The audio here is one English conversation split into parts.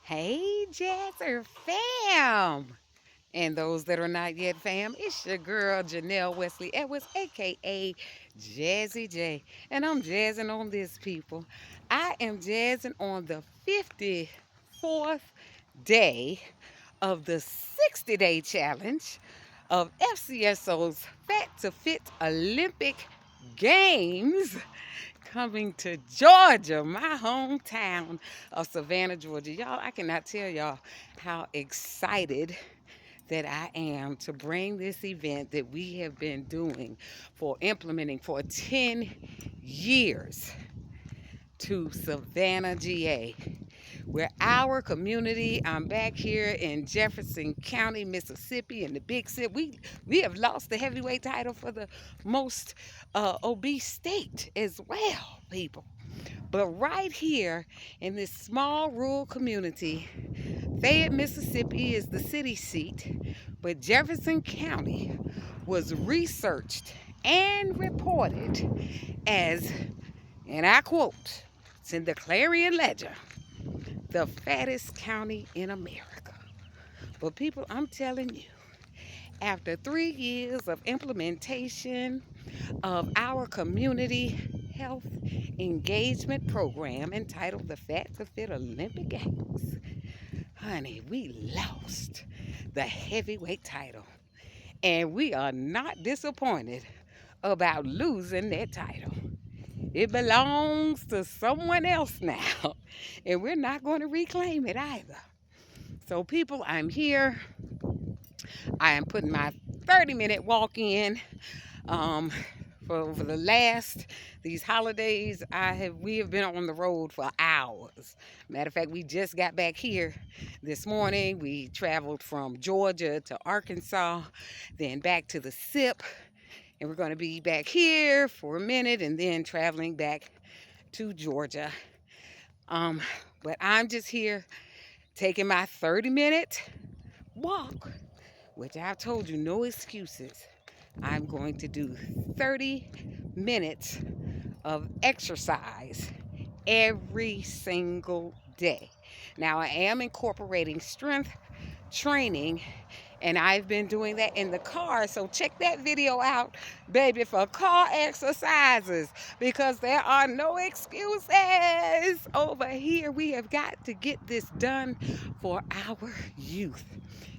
Hey, Jazzer fam! And those that are not yet fam, it's your girl Janell Westley-Edwards, aka Jazzy J. And I'm jazzing on this, people. I am jazzing on the 54th day of the 60-day challenge of FCSO'S Fat to Fit Olympic Games coming to Georgia, my hometown of Savannah, Georgia. Y'all, I cannot tell y'all how excited that I am to bring this event that we have been doing implementing for 10 years to Savannah, GA, where our community, I'm back here in Jefferson County, Mississippi, in the big city. We have lost the heavyweight title for the most obese state as well, people. But right here in this small rural community, Fayette, Mississippi is the city seat, but Jefferson County was researched and reported as, and I quote, it's in the Clarion Ledger, the fattest county in America. But people, I'm telling you, after 3 years of implementation of our community health engagement program entitled the Fat to Fit Olympic Games, honey, we lost the heavyweight title. And we are not disappointed about losing that title. It belongs to someone else now, and we're not going to reclaim it either. So, people, I'm here. I am putting my 30-minute walk in. Um, for the last these holidays, we have been on the road for hours. Matter of fact, we just got back here this morning. We traveled from Georgia to Arkansas, then back to the SIP, and we're going to be back here for a minute and then traveling back to Georgia. But I'm just here taking my 30-minute walk, which I've told you, no excuses. I'm going to do 30 minutes of exercise every single day. Now, I am incorporating strength training, and I've been doing that in the car. So check that video out, baby, for car exercises, because there are no excuses over here. We have got to get this done for our youth.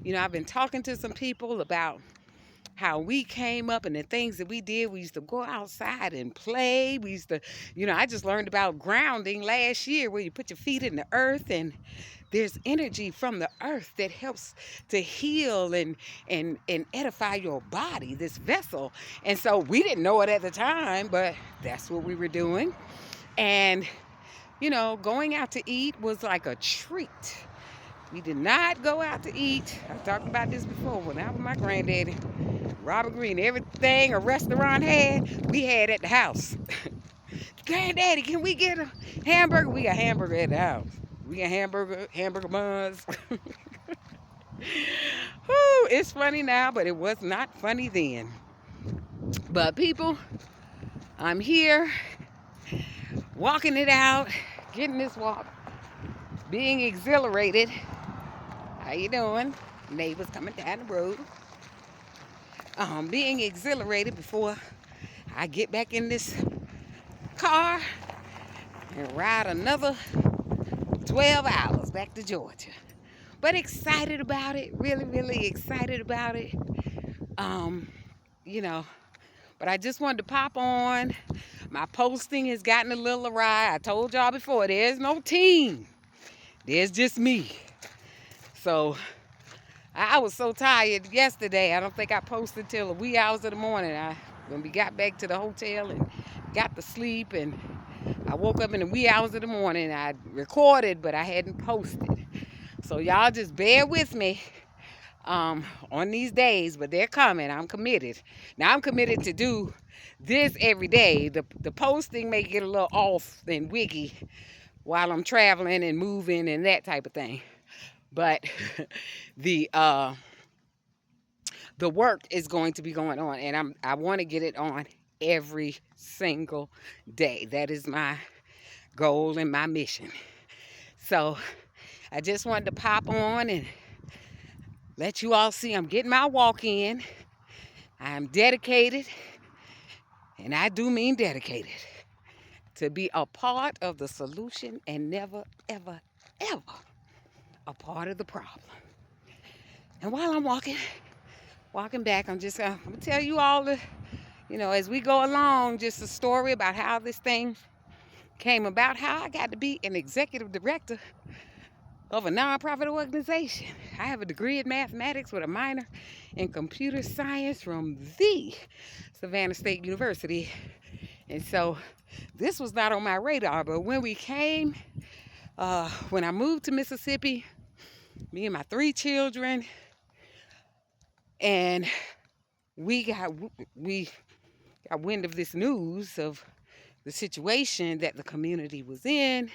You know, I've been talking to some people about how we came up and the things that we did. We used to go outside and play. We used to, I just learned about grounding last year, where you put your feet in the earth, and there's energy from the earth that helps to heal and edify your body, this vessel. And so we didn't know it at the time, but that's what we were doing. And, going out to eat was like a treat. We did not go out to eat. I talked about this before. When I was with my granddaddy, Robert Green, everything a restaurant had, we had at the house. Granddaddy, can we get a hamburger? We got hamburger at the house. We got hamburger buns. Whew, it's funny now, but it was not funny then. But people, I'm here, walking it out, getting this walk, being exhilarated. How you doing? Neighbors coming down the road. Being exhilarated before I get back in this car and ride another 12 hours back to Georgia. But excited about it, really, really excited about it. But I just wanted to pop on. My posting has gotten a little awry. I told y'all before, there's no team. There's just me. So I was so tired yesterday. I don't think I posted till the wee hours of the morning. When we got back to the hotel and got to sleep, and I woke up in the wee hours of the morning. I recorded, but I hadn't posted. So y'all just bear with me on these days, but they're coming. I'm committed. Now I'm committed to do this every day. The posting may get a little off and wiggy while I'm traveling and moving and that type of thing. But the work is going to be going on, and I want to get it on every single day. That is my goal and my mission. So I just wanted to pop on and let you all see I'm getting my walk in. I'm dedicated, and I do mean dedicated, to be a part of the solution and never, ever, ever a part of the problem. And while I'm walking back, I'm just going to tell you all as we go along, just a story about how this thing came about, how I got to be an executive director of a nonprofit organization. I have a degree in mathematics with a minor in computer science from the Savannah State University. And so this was not on my radar, but when I moved to Mississippi, me and my 3 children, and we got wind of this news of the situation that the community was in.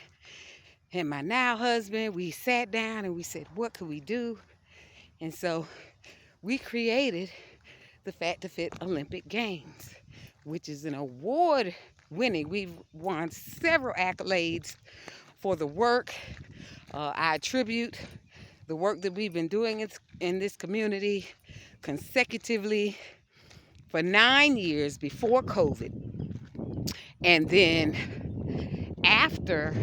And my now husband, we sat down and we said, what could we do? And so we created the Fat to Fit Olympic Games, which is an award winning. We've won several accolades for the work. I attribute the work that we've been doing in this community consecutively for 9 years before COVID. And then after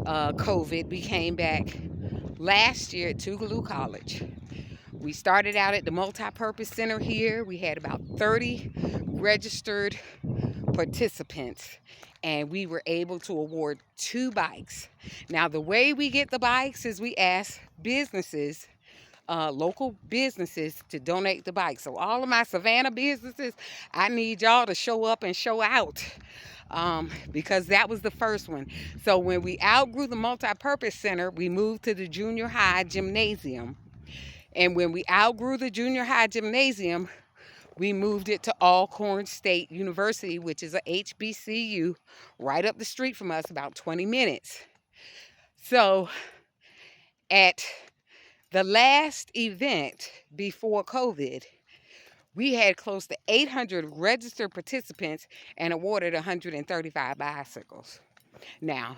COVID, we came back last year at Tougaloo College. We started out at the multi-purpose center here. We had about 30 registered participants, and we were able to award 2 bikes. Now, the way we get the bikes is we ask businesses, local businesses, to donate the bikes. So all of my Savannah businesses, I need y'all to show up and show out. Because that was the first one. So when we outgrew the multi-purpose center, we moved to the junior high gymnasium. And when we outgrew the junior high gymnasium, we moved it to Alcorn State University, which is a HBCU right up the street from us, about 20 minutes. So at the last event before COVID, we had close to 800 registered participants and awarded 135 bicycles. Now,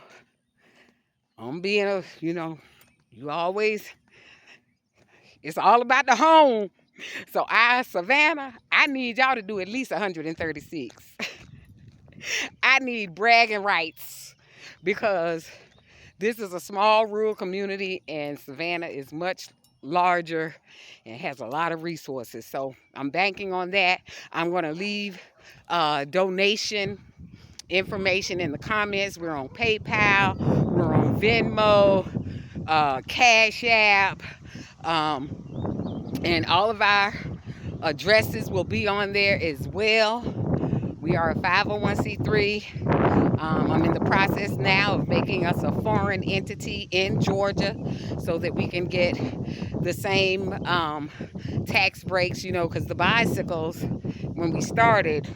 I'm being it's all about the home. So Savannah, I need y'all to do at least 136. I need bragging rights, because this is a small rural community and Savannah is much larger and has a lot of resources. So I'm banking on that. I'm going to leave donation information in the comments. We're on PayPal, we're on Venmo, Cash App, and all of our addresses will be on there as well. We are a 501c3. I'm in the process now of making us a foreign entity in Georgia so that we can get the same tax breaks, because the bicycles, when we started,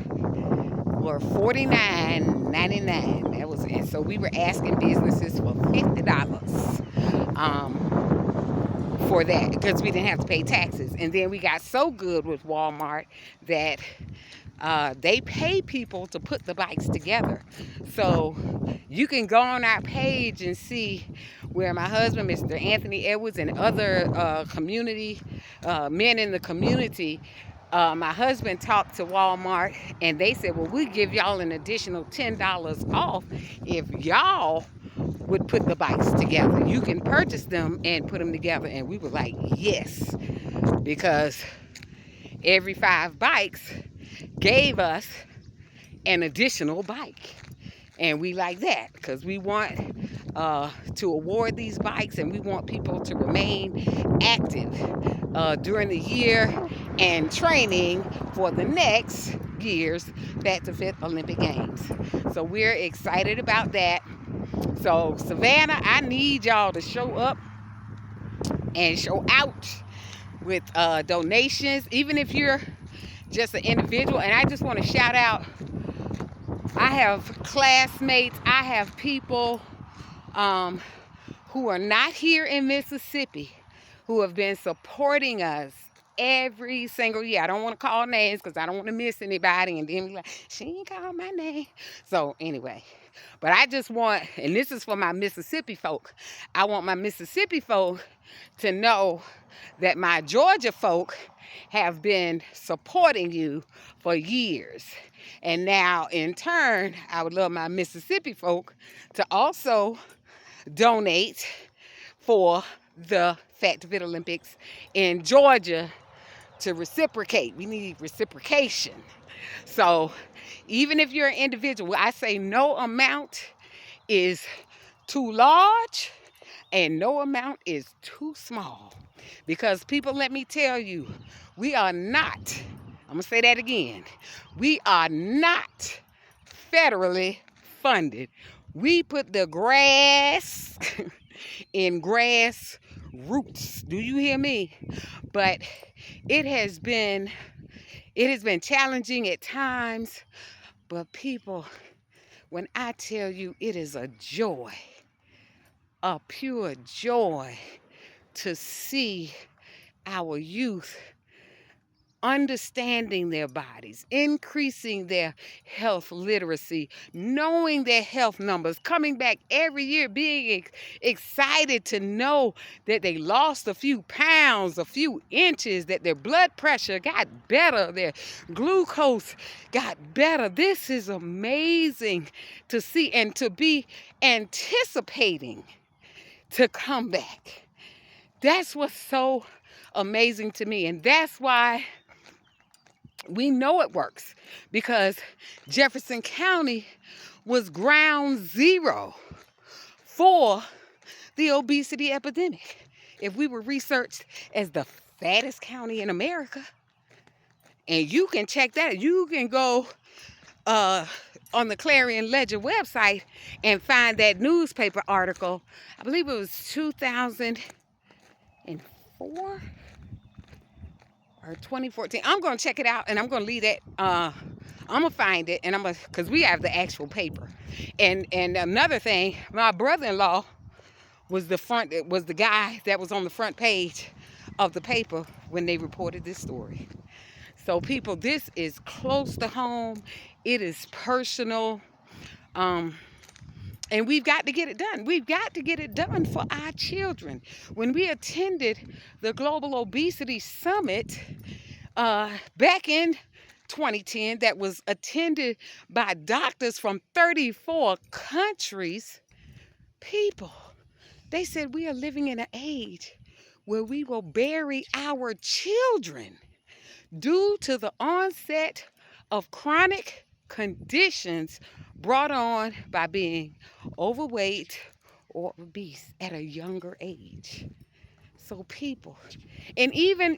were $49.99. And so we were asking businesses for $50 for that, because we didn't have to pay taxes. And then we got so good with Walmart that they pay people to put the bikes together. So you can go on our page and see where my husband, Mr. Anthony Edwards, and other community men in the community, my husband talked to Walmart, and they said, well, we give y'all an additional $10 off if y'all would put the bikes together. You can purchase them and put them together. And we were like, yes, because every 5 bikes gave us an additional bike. And we like that, because we want to award these bikes, and we want people to remain active during the year and training for the next year's Fat to Fit Olympic Games. So we're excited about that. So Savannah, I need y'all to show up and show out with donations, even if you're just an individual. And I just want to shout out, I have classmates, I have people who are not here in Mississippi who have been supporting us every single year. I don't want to call names because I don't want to miss anybody and then be like, she ain't called my name. So anyway, but I just want, and this is for my Mississippi folk, I want my Mississippi folk to know that my Georgia folk have been supporting you for years. And now, in turn, I would love my Mississippi folk to also donate for the Fat to Fit Olympics in Georgia to reciprocate. We need reciprocation. So even if you're an individual, I say no amount is too large and no amount is too small. Because people, let me tell you, we are not, I'm going to say that again, we are not federally funded. We put the grass in grass roots. Do you hear me? But it has been challenging at times. But people, when I tell you, it is a joy, a pure joy to see our youth understanding their bodies, increasing their health literacy, knowing their health numbers, coming back every year, being excited to know that they lost a few pounds, a few inches, that their blood pressure got better, their glucose got better. This is amazing to see and to be anticipating to come back. That's what's so amazing to me. And that's why we know it works, because Jefferson County was ground zero for the obesity epidemic. If we were researched as the fattest county in America, and you can check that, you can go on the Clarion Ledger website and find that newspaper article. I believe it was 2004 or 2014. I'm going to check it out, and I'm going to leave that. I'm going to find it, and because we have the actual paper. And another thing, my brother-in-law was the guy that was on the front page of the paper when they reported this story. So people, this is close to home. It is personal. And we've got to get it done. We've got to get it done for our children. When we attended the Global Obesity Summit back in 2010, that was attended by doctors from 34 countries, people, they said we are living in an age where we will bury our children due to the onset of chronic conditions brought on by being overweight or obese at a younger age. So people, and even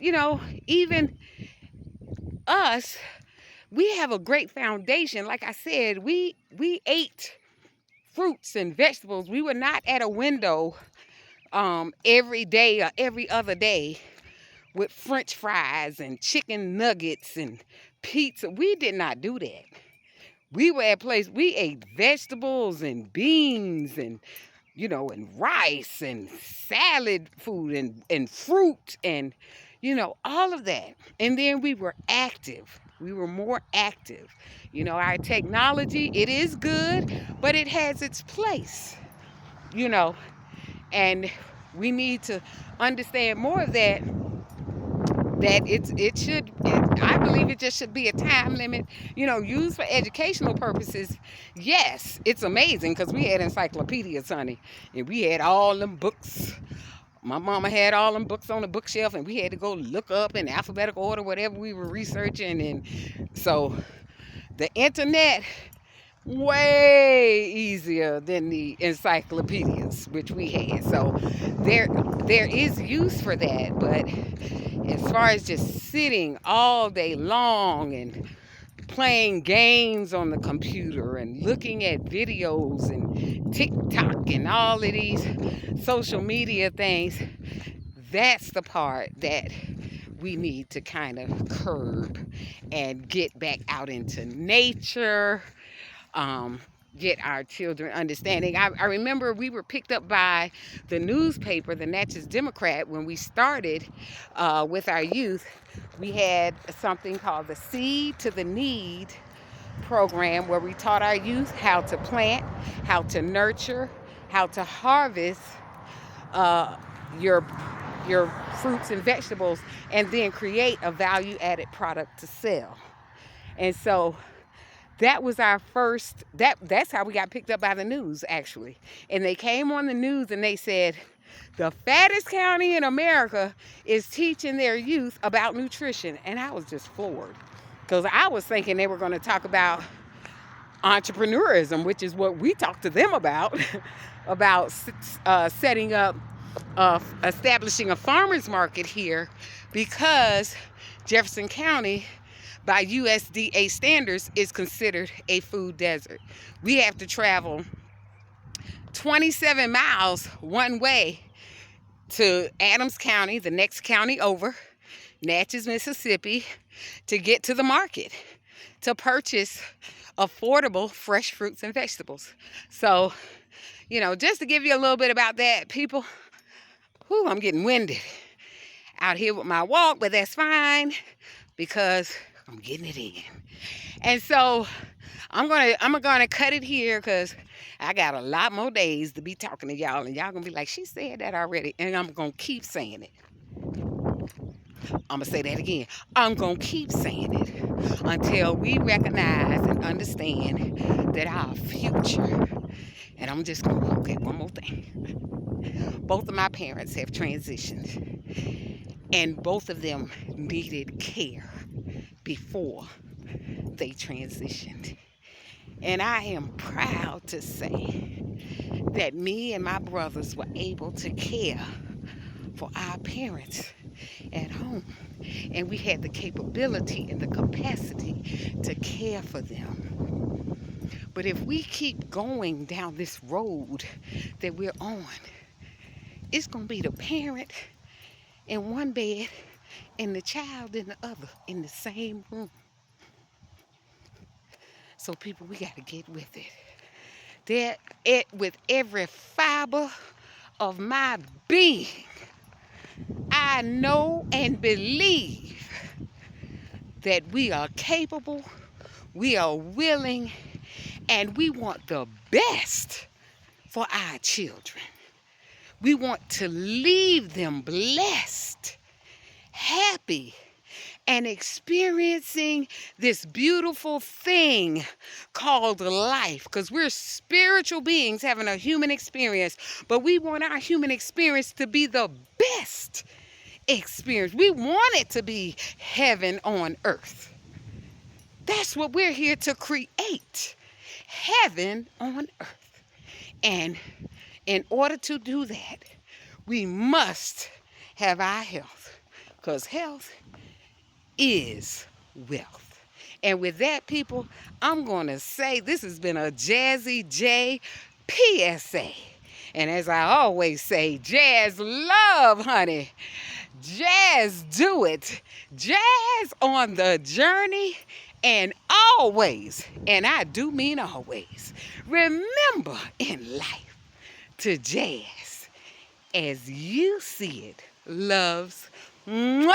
us, we have a great foundation. Like I said, we ate fruits and vegetables. We were not at a window every day or every other day with French fries and chicken nuggets and pizza. We did not do that. We were at a place, we ate vegetables and beans and, and rice and salad food and fruit and, all of that. And then we were active. We were more active. Our technology, it is good, but it has its place, and we need to understand more of that. I believe it just should be a time limit, used for educational purposes. Yes, it's amazing because we had encyclopedias, honey, and we had all them books. My mama had all them books on the bookshelf, and we had to go look up in alphabetical order whatever we were researching. And so the internet, way easier than the encyclopedias, which we had. So there is use for that, but as far as just sitting all day long and playing games on the computer and looking at videos and TikTok and all of these social media things, that's the part that we need to kind of curb and get back out into nature. get our children understanding. I remember we were picked up by the newspaper, the Natchez Democrat, when we started with our youth. We had something called the Seed to the Need program where we taught our youth how to plant, how to nurture, how to harvest uh, your your fruits and vegetables, and then create a value-added product to sell. And so that was our first, that's how we got picked up by the news, actually. And they came on the news and they said the fattest county in America is teaching their youth about nutrition. And I was just floored, because I was thinking they were going to talk about entrepreneurism, which is what we talked to them about about setting up establishing a farmers market here, because Jefferson County, by USDA standards, is considered a food desert. We have to travel 27 miles one way to Adams County, the next county over, Natchez, Mississippi, to get to the market to purchase affordable fresh fruits and vegetables. So, just to give you a little bit about that, people, I'm getting winded out here with my walk, but that's fine because I'm getting it in. And so I'm gonna cut it here, because I got a lot more days to be talking to y'all, and y'all gonna be like, she said that already, and I'm gonna keep saying it. I'm gonna say that again. I'm gonna keep saying it until we recognize and understand that our future. And I'm just gonna, okay, one more thing. Both of my parents have transitioned, and both of them needed care before they transitioned. And I am proud to say that me and my brothers were able to care for our parents at home. And we had the capability and the capacity to care for them. But if we keep going down this road that we're on, it's going to be the parent in one bed and the child in the other in the same room. So people, we got to get with it. With every fiber of my being, I know and believe that we are capable, we are willing, and we want the best for our children. We want to leave them blessed, happy, and experiencing this beautiful thing called life, because we're spiritual beings having a human experience, but we want our human experience to be the best experience. We want it to be heaven on earth. That's what we're here to create, heaven on earth. And in order to do that, we must have our health, because health is wealth. And with that, people, I'm going to say this has been a Jazzy J PSA. And as I always say, Jazz love, honey. Jazz do it. Jazz on the journey. And always, and I do mean always, remember in life to jazz as you see it. Loves. Mwah!